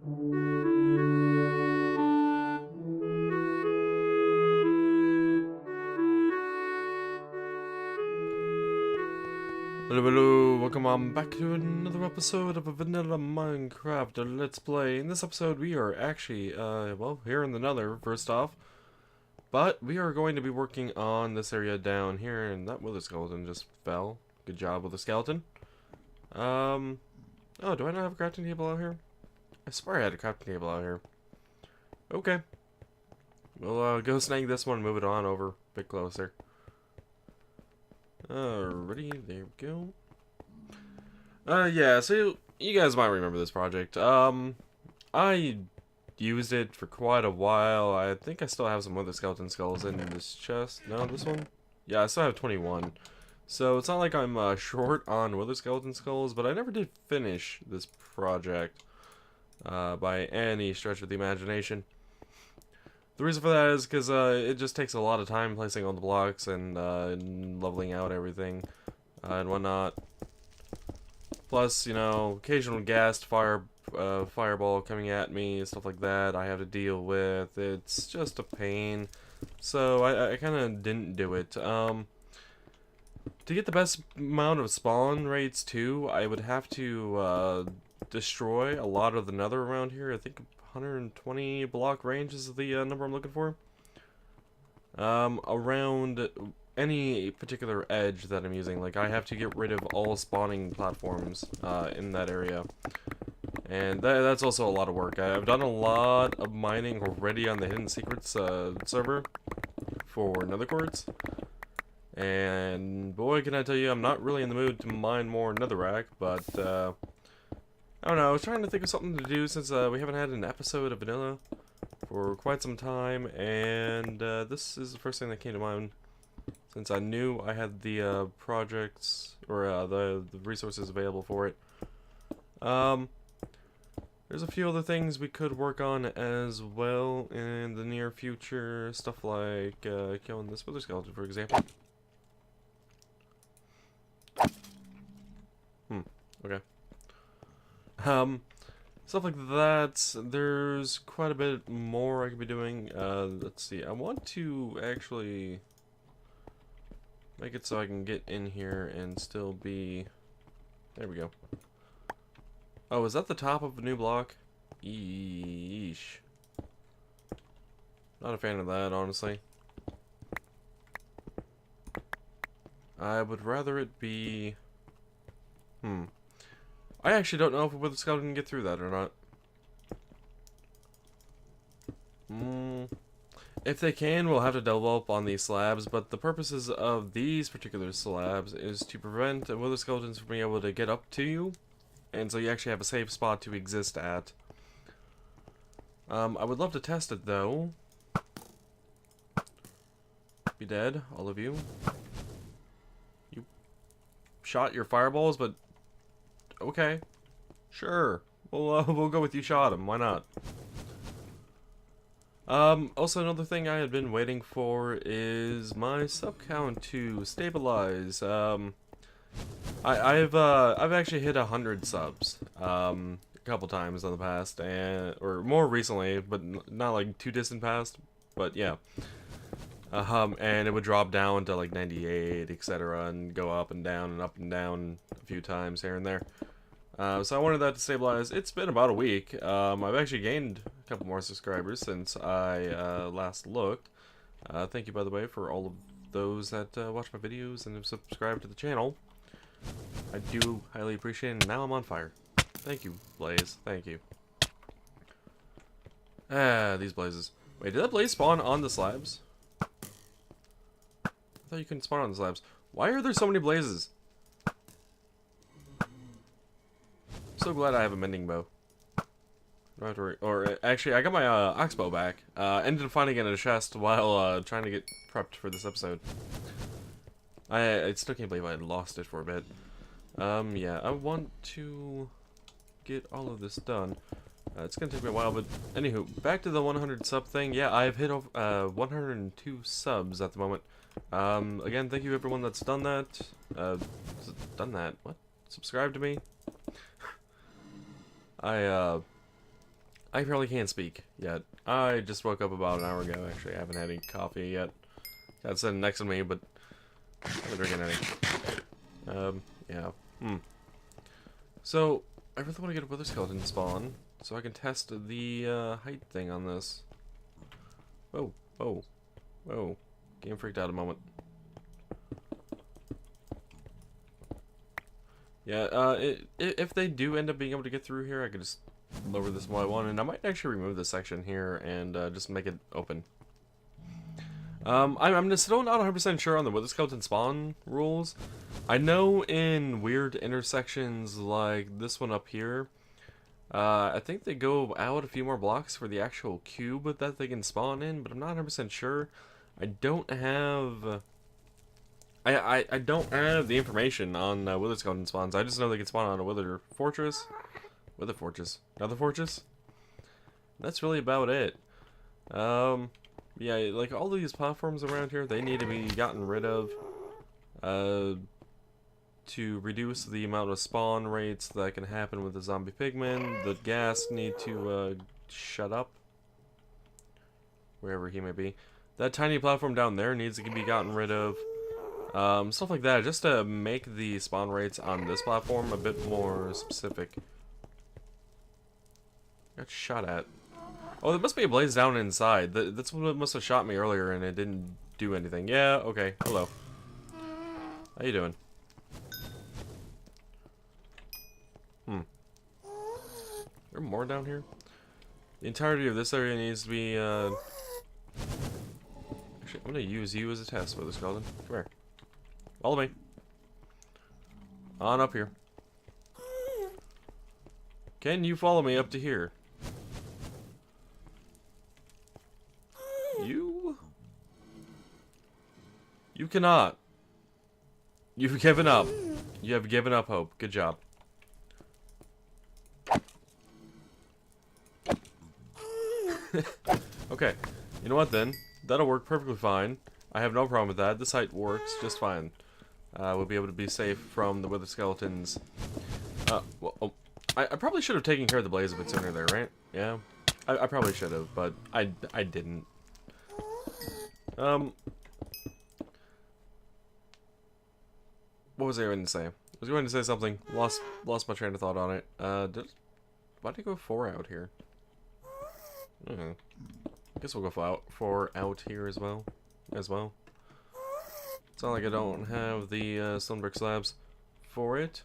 Hello, hello, welcome on back to another episode of a vanilla Minecraft Let's Play. In this episode, we are actually, well, here in the nether, first off. But we are going to be working on this area down here, and that wither skeleton just fell. Good job with the skeleton. Oh, do I not have a crafting table out here? I swear I had a crafting table out here. Okay. We'll, go snag this one and move it on over a bit closer. Alrighty, there we go. Yeah, so you guys might remember this project. I used it for quite a while. I think I still have some other skeleton skulls in this chest. No, this one? Yeah, I still have 21. So it's not like I'm short on wither skeleton skulls, but I never did finish this project by any stretch of the imagination. The reason for that is because it just takes a lot of time placing all the blocks and leveling out everything and whatnot. Plus, you know, occasional ghast fireball coming at me and stuff like that I have to deal with. It's just a pain. So I kind of didn't do it. To get the best amount of spawn rates too, I would have to destroy a lot of the nether around here. I think 120 block range is the number I'm looking for. Around any particular edge that I'm using, like I have to get rid of all spawning platforms in that area. And that's also a lot of work. I've done a lot of mining already on the Hidden Secrets server for nether quartz. And boy, can I tell you, I'm not really in the mood to mine more netherrack, but I don't know, I was trying to think of something to do since we haven't had an episode of Vanilla for quite some time, and this is the first thing that came to mind since I knew I had the projects, or the resources available for it. There's a few other things we could work on as well in the near future, stuff like killing this wither skeleton, for example. Okay. Stuff like that. There's quite a bit more I could be doing. Let's see. I want to actually make it so I can get in here and still be... There we go. Oh, is that the top of a new block? Eesh. Not a fan of that, honestly. I would rather it be... I actually don't know if a wither skeleton can get through that or not. If they can, we'll have to double up on these slabs, but the purposes of these particular slabs is to prevent wither skeletons from being able to get up to you, and so you actually have a safe spot to exist at. I would love to test it, though. Be dead, all of you. You shot your fireballs, but... Okay, sure. We'll go with you shot him. Why not? Also another thing I had been waiting for is my sub count to stabilize. I've actually hit 100 subs a couple times in the past, or more recently, but not like too distant past. But yeah. And it would drop down to like 98, etc., and go up and down a few times here and there. So I wanted that to stabilize. It's been about a week. I've actually gained a couple more subscribers since I last looked. Thank you, by the way, for all of those that watch my videos and have subscribed to the channel. I do highly appreciate it, and now I'm on fire. Thank you, Blaze. Thank you. Ah, these blazes. Wait, did that blaze spawn on the slabs? I thought you couldn't spawn on the slabs. Why are there so many blazes? So glad I have a mending bow. Don't have to worry. Or actually, I got my ox bow back. Ended up finding it in a chest while trying to get prepped for this episode. I still can't believe I had lost it for a bit. Yeah, I want to get all of this done. It's gonna take me a while, but anywho, back to the 100 sub thing. Yeah, I've hit 102 subs at the moment. Again, thank you everyone that's done that. Done that? What? Subscribe to me? I probably can't speak yet. I just woke up about an hour ago. Actually, I haven't had any coffee yet. That's sitting next to me, but I haven't drinking any. Yeah. So, I really want to get a wither skeleton spawn, so I can test the height thing on this. Whoa, whoa, whoa. Game freaked out a moment. Yeah, if they do end up being able to get through here, I could just lower this by one, and I might actually remove this section here and just make it open. I'm still not 100% sure on the wither skeleton spawn rules. I know in weird intersections like this one up here, I think they go out a few more blocks for the actual cube that they can spawn in, but I'm not 100% sure. I don't have... I don't have the information on wither skeleton spawns. I just know they can spawn on a wither fortress. Wither fortress. Another fortress? That's really about it. Yeah, like all these platforms around here, they need to be gotten rid of to reduce the amount of spawn rates that can happen with the zombie pigmen. The gas need to shut up, wherever he may be. That tiny platform down there needs to be gotten rid of. Stuff like that, just to make the spawn rates on this platform a bit more specific. Got shot at. Oh, there must be a blaze down inside. That's what must have shot me earlier, and it didn't do anything. Yeah, okay. Hello. How you doing? There more down here? The entirety of this area needs to be, Actually, I'm gonna use you as a test for this skeleton. Come here. Follow me. On up here. Can you follow me up to here? You cannot. You've given up. You have given up hope. Good job. Okay. You know what then? That'll work perfectly fine. I have no problem with that. This height works just fine. We'll be able to be safe from the wither skeletons. Well, oh, I probably should have taken care of the blaze a bit sooner there, right? Yeah. I probably should have, but I didn't. What was I going to say? I was going to say something. Lost my train of thought on it. Why did I go 4 out here? I guess we'll go 4 out here as well. It's not like I don't have the stone brick slabs for it.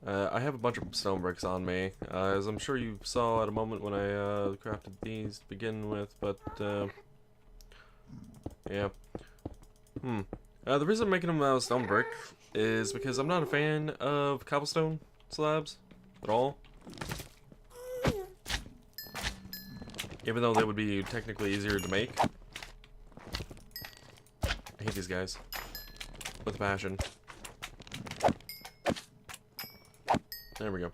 I have a bunch of stone bricks on me, as I'm sure you saw at a moment when I crafted these to begin with, but yeah. The reason I'm making them out of stone brick is because I'm not a fan of cobblestone slabs at all. Even though they would be technically easier to make. I hate these guys. With a passion. There we go.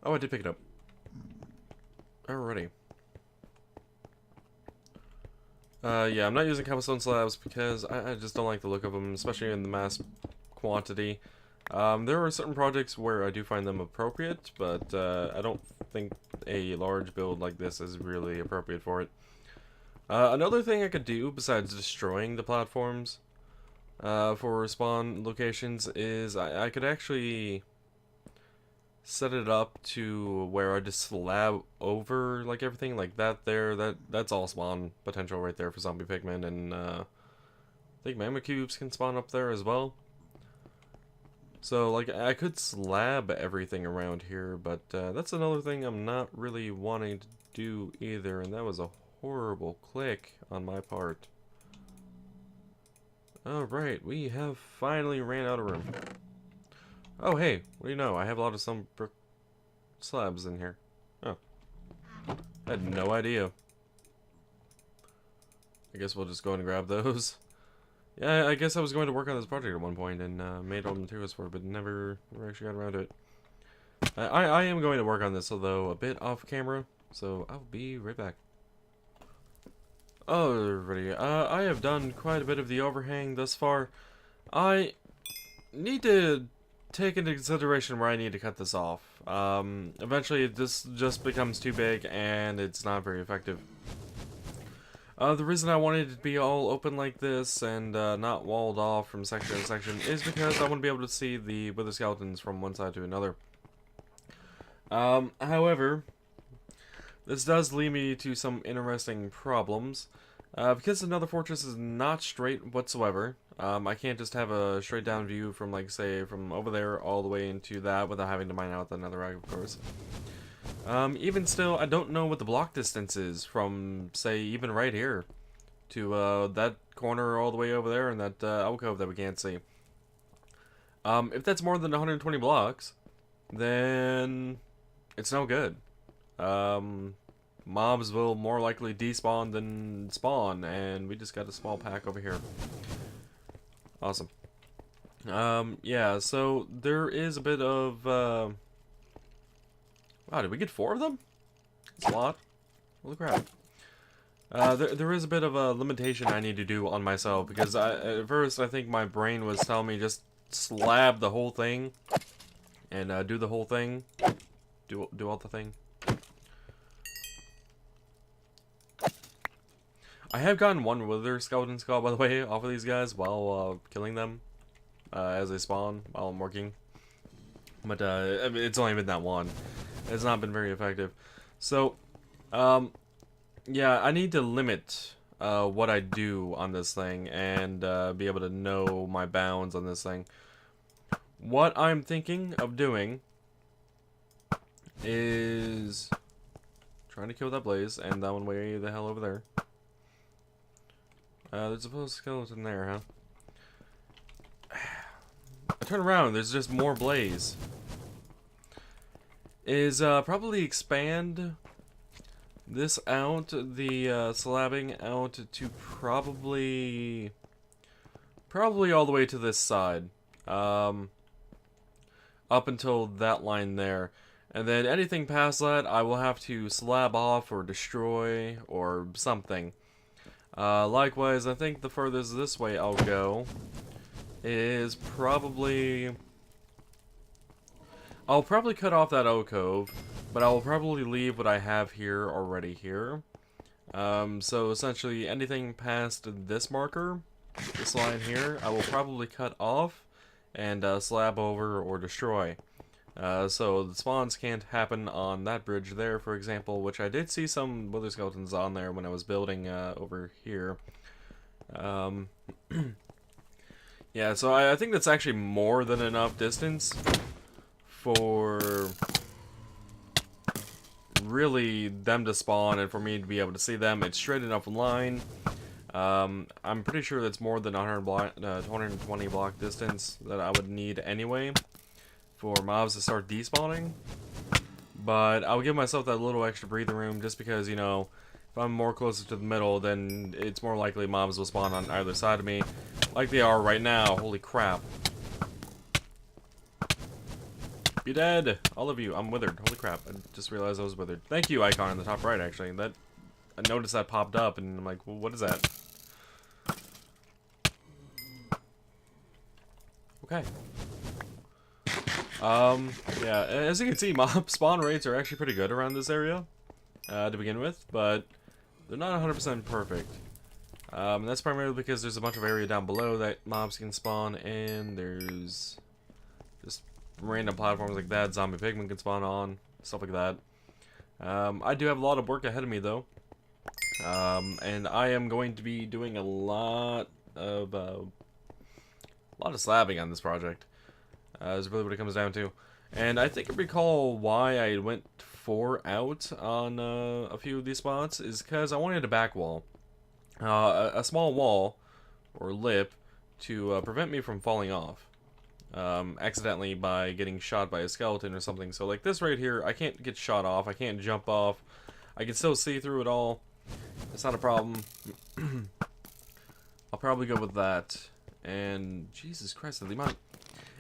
Oh, I did pick it up. Alrighty. Yeah, I'm not using cobblestone slabs because I just don't like the look of them, especially in the mass quantity. There are certain projects where I do find them appropriate, but I don't think a large build like this is really appropriate for it. Another thing I could do, besides destroying the platforms for spawn locations, is I could actually set it up to where I just slab over like everything like that there. That's all spawn potential right there for zombie pigmen, and I think magma cubes can spawn up there as well. So like I could slab everything around here, but that's another thing I'm not really wanting to do either, and that was a horrible click on my part. Alright, we have finally ran out of room. Oh, hey, what do you know? I have a lot of stone brick slabs in here. Oh. I had no idea. I guess we'll just go and grab those. Yeah, I guess I was going to work on this project at one point and made all the materials for it, but never actually got around to it. I am going to work on this, although a bit off camera, so I'll be right back. Alrighty, I have done quite a bit of the overhang thus far. I need to take into consideration where I need to cut this off. Eventually this just becomes too big and it's not very effective. The reason I wanted it to be all open like this and not walled off from section to section is because I want to be able to see the wither skeletons from one side to another. However, this does lead me to some interesting problems. Because the Nether Fortress is not straight whatsoever, I can't just have a straight down view from, like, say, from over there all the way into that without having to mine out the netherrack, of course. Even still, I don't know what the block distance is from, say, even right here to that corner all the way over there and that alcove that we can't see. If that's more than 120 blocks, then it's no good. Mobs will more likely despawn than spawn, and we just got a small pack over here. Awesome. Yeah, so there is a bit of, wow, did we get 4 of them? That's a lot. Holy crap. There is a bit of a limitation I need to do on myself, because at first I think my brain was telling me just slab the whole thing, and do the whole thing. Do all the thing. I have gotten one wither skeleton skull, by the way, off of these guys while killing them as they spawn while I'm working. But I mean, it's only been that one. It's not been very effective. So, yeah, I need to limit what I do on this thing and be able to know my bounds on this thing. What I'm thinking of doing is trying to kill that blaze and that one way the hell over there. There's a skeleton there, huh? I turn around, there's just more blaze. Is probably expand this out, the slabbing out to probably all the way to this side. Up until that line there. And then anything past that, I will have to slab off or destroy or something. Likewise, I think the furthest this way I'll go is probably... I'll probably cut off that alcove, but I will probably leave what I have here already here. So essentially anything past this marker, this line here, I will probably cut off and slab over or destroy. So the spawns can't happen on that bridge there, for example, which I did see some wither skeletons on there when I was building over here. Yeah, so I think that's actually more than enough distance for really them to spawn and for me to be able to see them. It's straight enough line. I'm pretty sure that's more than 220 block distance that I would need anyway for mobs to start despawning, but I'll give myself that little extra breathing room just because, you know, if I'm more closer to the middle, then it's more likely mobs will spawn on either side of me, like they are right now. Holy crap. Be dead, all of you. I'm withered. Holy crap, I just realized I was withered. Thank you, icon in the top right, actually. That I noticed that popped up, and I'm like, well, what is that? Okay. Yeah, as you can see, mob spawn rates are actually pretty good around this area, to begin with, but they're not 100% perfect. And that's primarily because there's a bunch of area down below that mobs can spawn, and there's just random platforms like that zombie pigmen can spawn on, stuff like that. I do have a lot of work ahead of me, though, and I am going to be doing a lot of slabbing on this project. Is really what it comes down to. And I think I recall why I went 4 out on a few of these spots is because I wanted a back wall. A small wall, or lip, to prevent me from falling off. Accidentally by getting shot by a skeleton or something. So like this right here, I can't get shot off, I can't jump off. I can still see through it all. It's not a problem. I'll probably go with that. And Jesus Christ, the amount...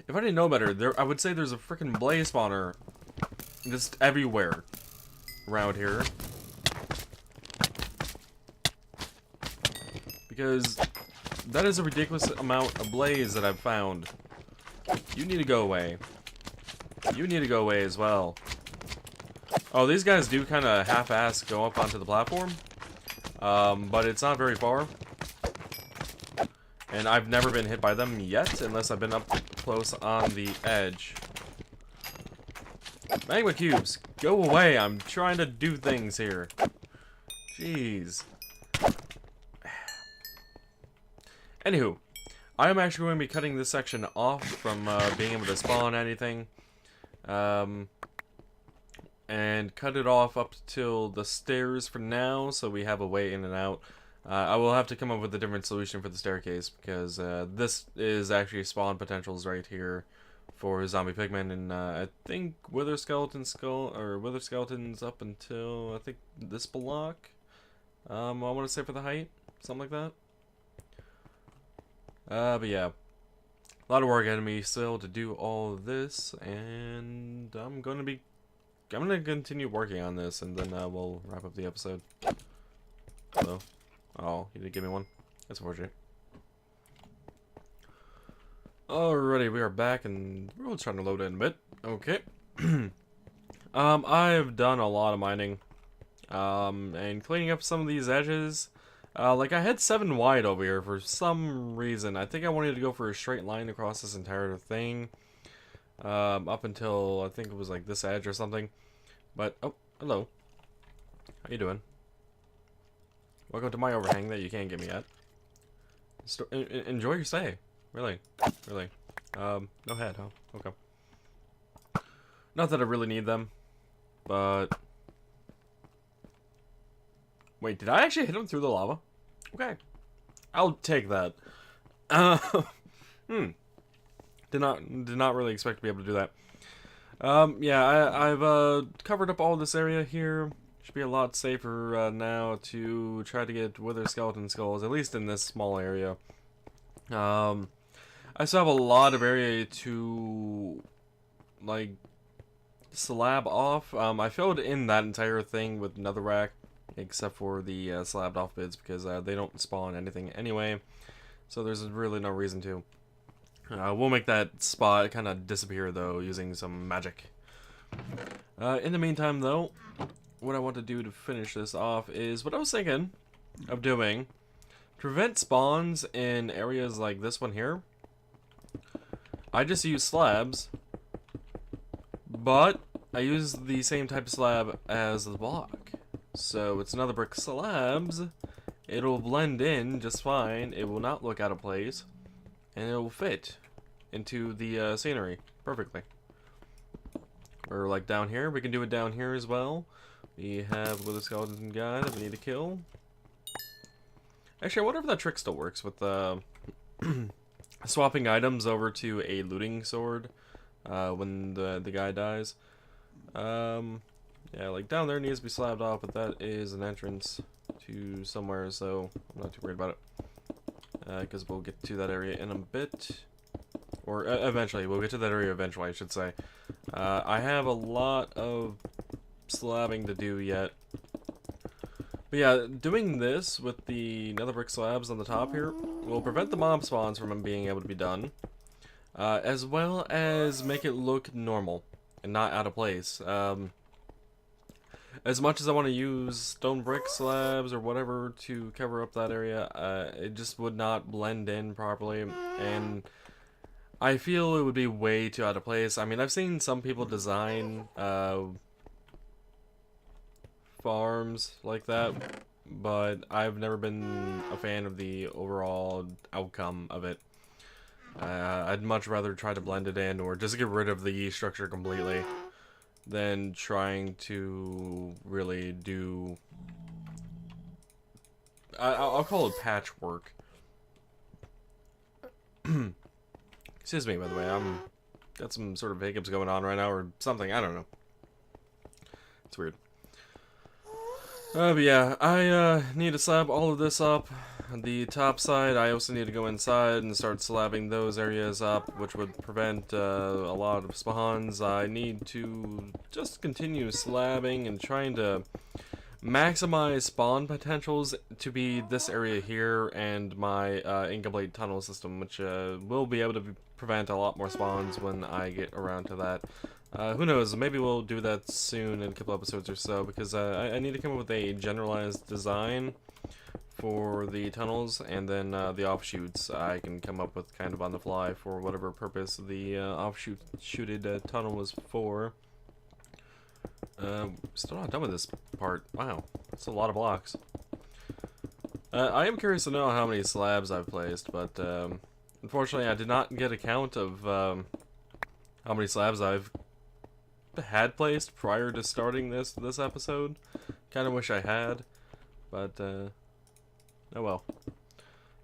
If I didn't know better, I would say there's a freaking blaze spawner just everywhere around here. Because that is a ridiculous amount of blaze that I've found. You need to go away. You need to go away as well. Oh, these guys do kind of half-ass go up onto the platform. But it's not very far. And I've never been hit by them yet, unless I've been up close on the edge. Magma cubes, go away. I'm trying to do things here. Jeez. Anywho, I am actually going to be cutting this section off from being able to spawn anything. And cut it off up till the stairs for now, so we have a way in and out. I will have to come up with a different solution for the staircase, because this is actually spawn potentials right here for zombie pigmen, and I think wither skeleton wither skeletons up until I think this block. I want to say for the height, something like that. But yeah, a lot of work ahead of me still to do all of this, and I'm gonna continue working on this, and then we'll wrap up the episode. So, oh, he did give me one. That's unfortunate. Alrighty, we are back, and we're trying to load in a bit. Okay. I've done a lot of mining, and cleaning up some of these edges. Like, I had 7 wide over here for some reason. I think I wanted to go for a straight line across this entire thing. Up until, I think it was like this edge or something. But, oh, hello. How you doing? Welcome to my overhang that you can't get me at. Enjoy your stay. Really. Really. No head, huh? Okay. Not that I really need them, but... Wait, did I actually hit him through the lava? Okay. I'll take that. Did not really expect to be able to do that. Yeah, I've covered up all this area here. Should be a lot safer now to try to get wither skeleton skulls, at least in this small area. I still have a lot of area to, like, slab off. I filled in that entire thing with netherrack, except for the slabbed off bits, because they don't spawn anything anyway. So there's really no reason to. We'll make that spot kind of disappear, though, using some magic. In the meantime, though, what I want to do to finish this off is what I was thinking of doing. To prevent spawns in areas like this one here, I just use slabs, but I use the same type of slab as the block. So it's another brick slabs. It'll blend in just fine. It will not look out of place. And it will fit into the scenery perfectly. Or like down here, we can do it down here as well. We have with a skeleton guy that we need to kill. Actually, I wonder if that trick still works with swapping items over to a looting sword when the guy dies. Yeah, like down there needs to be slabbed off, but that is an entrance to somewhere, so I'm not too worried about it. Because we'll get to that area in a bit. Or eventually, we'll get to that area eventually, I should say. I have a lot of slabbing to do yet. But yeah, doing this with the nether brick slabs on the top here will prevent the mob spawns from being able to be done. As well as make it look normal and not out of place. As much as I want to use stone brick slabs or whatever to cover up that area, it just would not blend in properly, and I feel it would be way too out of place. I mean, I've seen some people design farms like that, but I've never been a fan of the overall outcome of it. I'd much rather try to blend it in or just get rid of the structure completely than trying to really do... I'll call it patchwork. Excuse me, by the way, I'm got some sort of hiccups going on right now or something, I don't know. It's weird. But yeah, I need to slab all of this up. The top side, I also need to go inside and start slabbing those areas up, which would prevent a lot of spawns. I need to just continue slabbing and trying to maximize spawn potentials to be this area here and my incomplete tunnel system, which will be able to prevent a lot more spawns when I get around to that. Who knows, maybe we'll do that soon in a couple episodes or so, because I need to come up with a generalized design for the tunnels, and then the offshoots I can come up with kind of on the fly for whatever purpose the offshooted tunnel was for. Still not done with this part. Wow, that's a lot of blocks. I am curious to know how many slabs I've placed, but unfortunately I did not get a count of how many slabs I've had placed prior to starting this episode. Kind of wish I had, but oh well.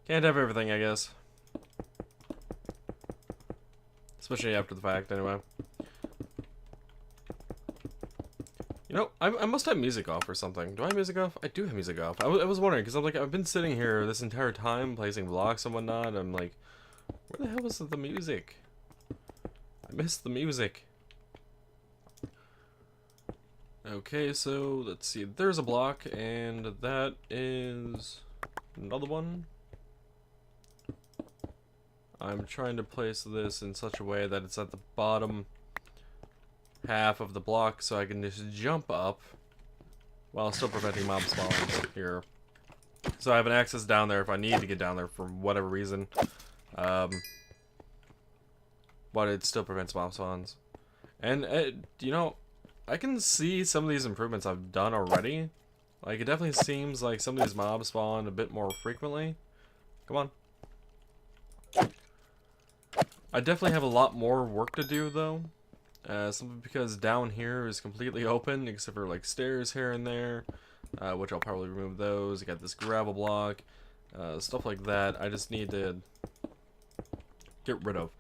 Can't have everything, I guess. Especially after the fact, anyway. You know, I must have music off or something. Do I have music off? I do have music off. I was wondering, because I'm like, I've been sitting here this entire time placing blocks and whatnot. I'm like, where the hell was the music? I missed the music. Okay, so let's see. There's a block, and that is another one. I'm trying to place this in such a way that it's at the bottom half of the block, so I can just jump up while still preventing mob spawns here. So I have an access down there if I need to get down there for whatever reason. But it still prevents mob spawns. And, you know, I can see some of these improvements I've done already. Like, it definitely seems like some of these mobs spawn a bit more frequently. Come on. I definitely have a lot more work to do, though. Simply because down here is completely open, except for like stairs here and there, which I'll probably remove those. I got this gravel block, stuff like that. I just need to get rid of.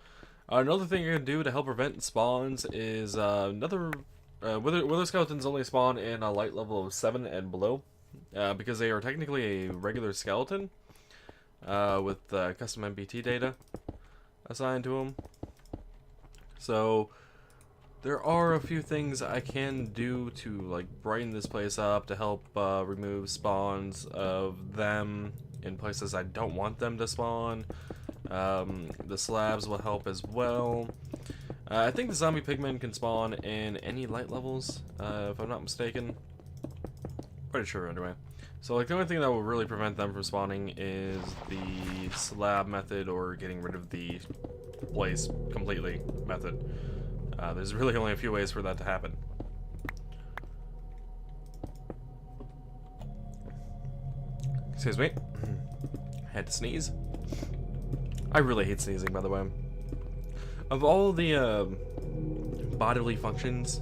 Another thing I can do to help prevent spawns is wither skeletons only spawn in a light level of 7 and below, because they are technically a regular skeleton with custom MBT data assigned to them. So there are a few things I can do to like brighten this place up to help remove spawns of them in places I don't want them to spawn. The slabs will help as well. I think the zombie pigmen can spawn in any light levels, if I'm not mistaken. Pretty sure anyway. So like the only thing that will really prevent them from spawning is the slab method, or getting rid of the place completely method. There's really only a few ways for that to happen. Excuse me. I had to sneeze. I really hate sneezing, by the way. Of all the bodily functions,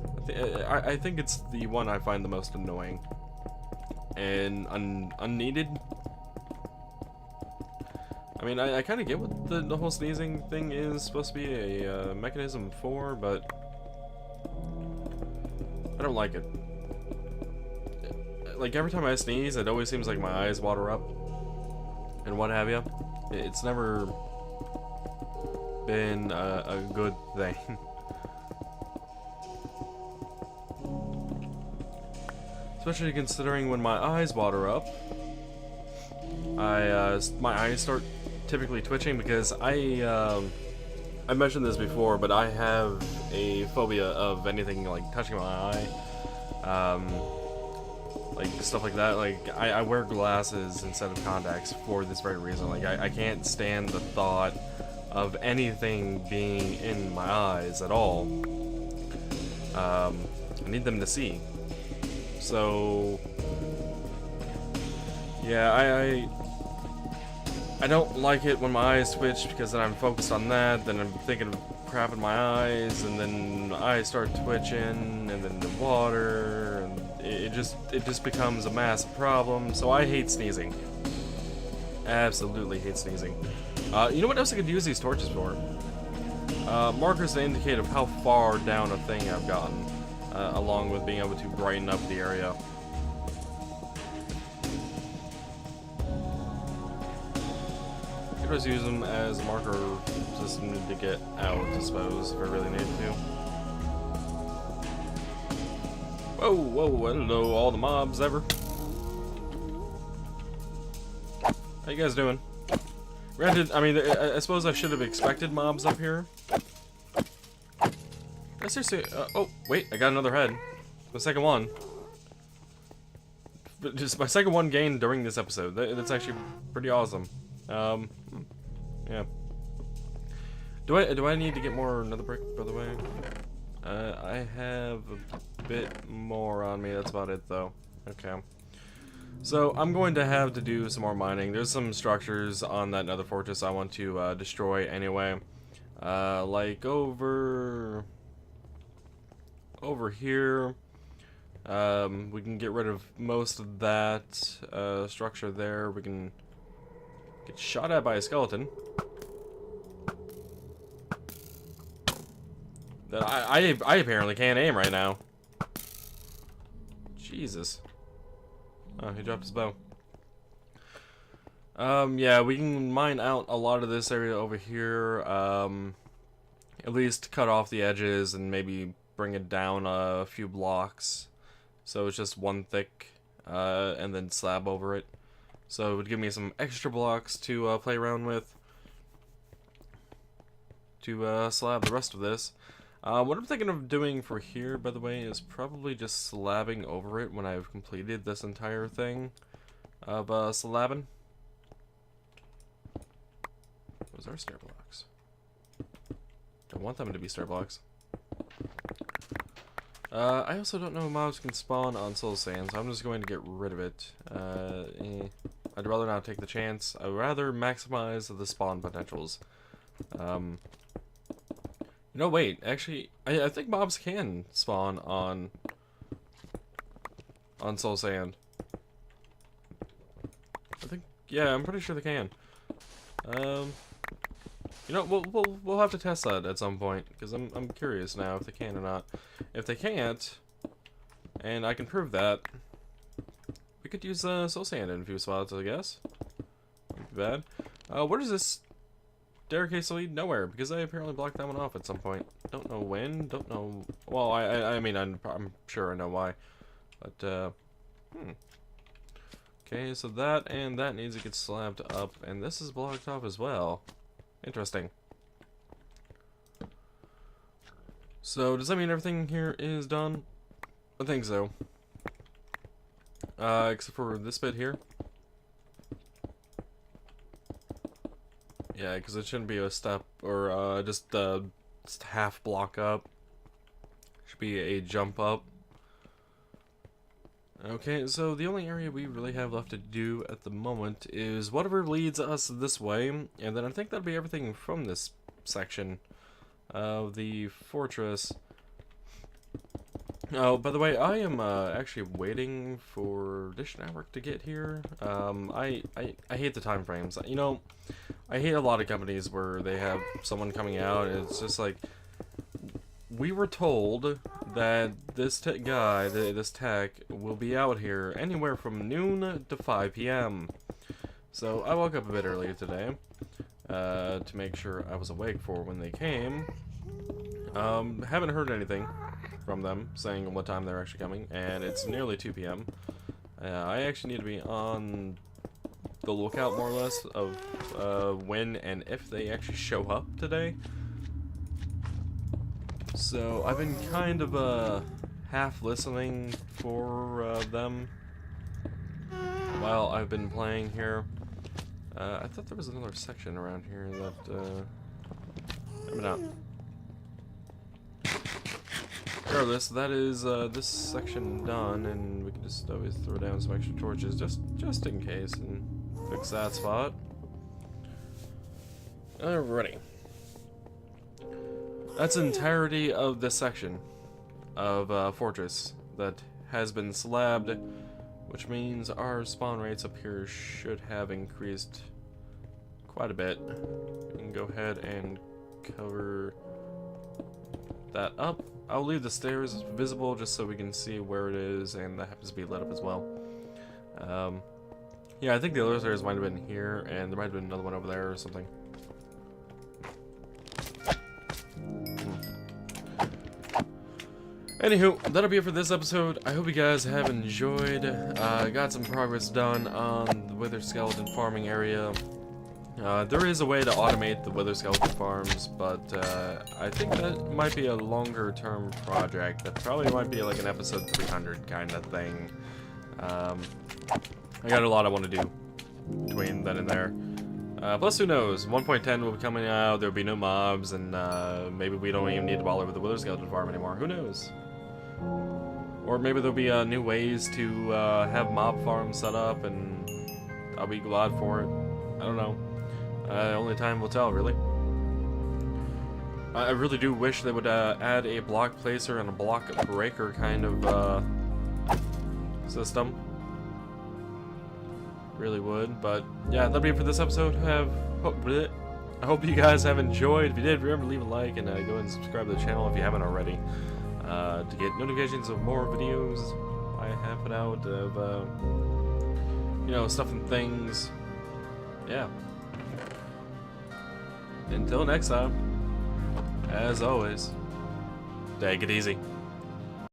I think it's the one I find the most annoying and unneeded. I mean, I kind of get what the whole sneezing thing is supposed to be a mechanism for, but I don't like it. Like, every time I sneeze, it always seems like my eyes water up and what have you. It's never been a good thing. Especially considering when my eyes water up, my eyes start typically twitching, because I mentioned this before, but I have a phobia of anything like touching my eye, like stuff like that. Like I wear glasses instead of contacts for this very reason. Like I can't stand the thought of anything being in my eyes at all. I need them to see. So yeah, I don't like it when my eyes twitch, because then I'm focused on that, then I'm thinking of crap in my eyes, and then eyes start twitching, and then the water, and it just becomes a massive problem. So I hate sneezing. Absolutely hate sneezing. You know what else I could use these torches for? Markers to indicate of how far down a thing I've gotten, along with being able to brighten up the area. Just use them as a marker system to get out, I suppose, if I really need to. Whoa, whoa, I don't know all the mobs ever. How you guys doing? Granted, I mean, I suppose I should have expected mobs up here. I seriously, oh, wait, I got another head. The second one. But just my second one gained during this episode. That's actually pretty awesome. Yeah. Do I need to get more nether brick, by the way? I have a bit more on me. That's about it, though. Okay. So I'm going to have to do some more mining. There's some structures on that nether fortress I want to destroy anyway. Like over here. We can get rid of most of that structure there. We can get shot at by a skeleton. That I apparently can't aim right now. Jesus. Oh, he dropped his bow. Yeah, we can mine out a lot of this area over here. At least cut off the edges and maybe bring it down a few blocks. So it's just one thick, and then slab over it. So it would give me some extra blocks to play around with. To slab the rest of this. What I'm thinking of doing for here, by the way, is probably just slabbing over it when I've completed this entire thing of slabbing. Those are stair blocks. Don't want them to be stair blocks. I also don't know if mobs can spawn on soul sand, so I'm just going to get rid of it. I'd rather not take the chance. I'd rather maximize the spawn potentials. No, wait. Actually, I think mobs can spawn on soul sand. I think, yeah, I'm pretty sure they can. You know, we'll have to test that at some point because I'm curious now if they can or not. If they can't, and I can prove that, we could use soul sand in a few spots, I guess. Not too bad. Where does this staircase lead? Nowhere, because I apparently blocked that one off at some point. Don't know when. Don't know. Well, I mean, I'm sure I know why, but Okay, so that and that needs to get slabbed up, and this is blocked off as well. Interesting. So, does that mean everything here is done? I think so. Except for this bit here. Yeah, because it shouldn't be a step, or just half block up. Should be a jump up. Okay, so the only area we really have left to do at the moment is whatever leads us this way, and then I think that'll be everything from this section of the fortress. Oh, by the way, I am actually waiting for Dish Network to get here. I hate the time frames. You know, I hate a lot of companies where they have someone coming out and it's just like, we were told that this guy, this tech, will be out here anywhere from noon to 5 p.m. So I woke up a bit earlier today to make sure I was awake for when they came. Haven't heard anything from them saying what time they're actually coming, and it's nearly 2 p.m. I actually need to be on the lookout more or less of when and if they actually show up today. So I've been kind of half listening for them while I've been playing here. I thought there was another section around here that maybe not. Regardless, that is this section done, and we can just always throw down some extra torches just in case and fix that spot. Alrighty. That's the entirety of this section of Fortress that has been slabbed, which means our spawn rates up here should have increased quite a bit. We can go ahead and cover that up. I'll leave the stairs visible just so we can see where it is, and that happens to be lit up as well. Yeah, I think the other stairs might have been here, and there might have been another one over there or something. Anywho, that'll be it for this episode. I hope you guys have enjoyed. Got some progress done on the Wither Skeleton farming area. There is a way to automate the wither skeleton farms, but I think that might be a longer term project. That probably might be like an episode 300 kind of thing. I got a lot I want to do between then and there. Plus, who knows? 1.10 will be coming out, there'll be no mobs, and maybe we don't even need to bother with the wither skeleton farm anymore. Who knows? Or maybe there'll be new ways to have mob farms set up, and I'll be glad for it. I don't know. Only time will tell, really. I really do wish they would add a block placer and a block breaker kind of system. Really would, but yeah, that'll be it for this episode. I hope you guys have enjoyed. If you did, remember to leave a like and go ahead and subscribe to the channel if you haven't already, to get notifications of more videos I have put out of you know, stuff and things. Yeah. Until next time, as always, take it easy.